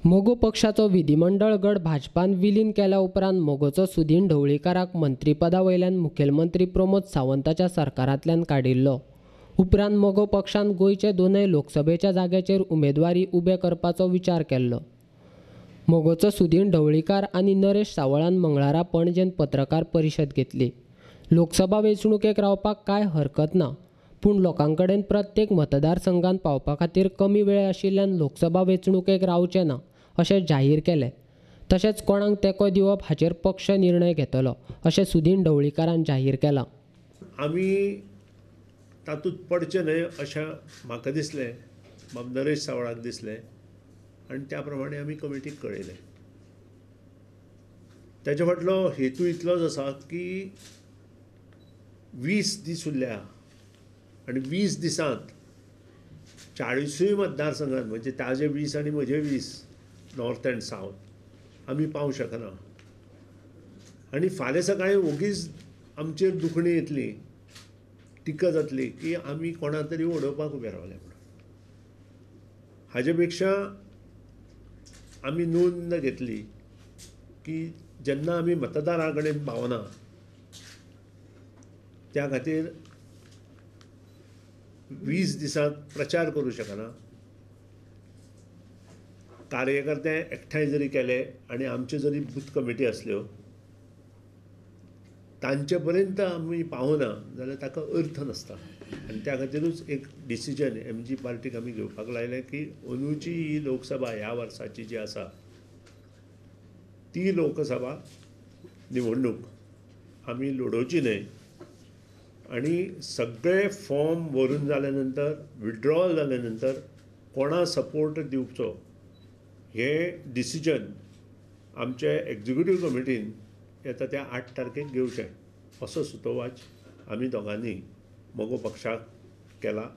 मोगो पक्षाचो विधिमंडळ गट भाजपान विलीन केल्या उपरांत मोगोचो सुदीन ढवळीकाराक मंत्रीपदा वयल्यान मुखेलमंत्री प्रमोद सावंताच्या सरकारांतल्यान काडिल्लो. उपरांत मोगो पक्षान गोंयचे दोनय लोकसभेच्या जाग्याचेर उमेदवारी उबे करपाचो विचार केल्लो. मोगोचो सुदीन ढवळीकार आनी नरेश सावळान मंगळारा पणजेंत पत्रकार परिशद घेतली. लोकसभा वेंचणुकेक रावपाक कांय हरकत ना, पूण लोकांकडेन प्रत्येक मतदारसंघात पावपा खातीर कमी वेळ आशिल्ल्यान लोकसभा वेंचणुकेक रावचें ना अशें जाहीर केलें. तशेंच कोणाक तेंको दिवप हाचेर पक्ष निर्णय घेतलो अशें सुदीन ढवळीकारान जाहीर केलां. आमी तातूंत पडचे न्हय अशें म्हाका दिसलें, नरेश सावळाक दिसलें आनी त्या प्रमाणे आमी कमिटीक कळयलें. तेजे फाटलो हेतू इतलोच आसा की 20 दीस उरल्या आनी 20 दिसांत 40 मतदारसंघात म्हणजे ताजे 20 आनी म्हजे 20 नॉर्थ एंड सावथ आमी पावूं शकना. आनी फाल्यां सकाळीं ओगीच आमचेर दुखणी येतली, टिका जातली की आमी कोणा तरी उडोवपाक उबे रावले म्हणून. हाजे पेक्षा आमी नोंद घेतली की जेन्ना आमी मतदारा कडेन पावना त्या खातीर 20 दिसांत प्रचार करूं शकना. कार्यकर्ते एकठांय जरी केले आनी आमच्यो जरी बूथ कमिटी आसल्यो, तांचे पर्यंत आमी पावना जाल्यार ताका अर्थ नासता. आनी त्या खातीरूच एक डिसिजन MG पार्टीक आमी घेवपाक लायलें की अंदूची ही लोकसभा ह्या वर्साची जी आसा ती लोकसभा निवडणूक आमी लडोवची न्हय. आनी सगळे फॉर्म भरून जाल्या नंतर, विड्रॉल जाल्या नंतर कोणा सपोर्ट दिवचो हे डिसिजन आमचे एग्जिक्युटीव कमिटीन येता त्या 8 तारखेक घेवचें असो सुतोवाच आमी दोगांनी मोगो पक्षाक केला.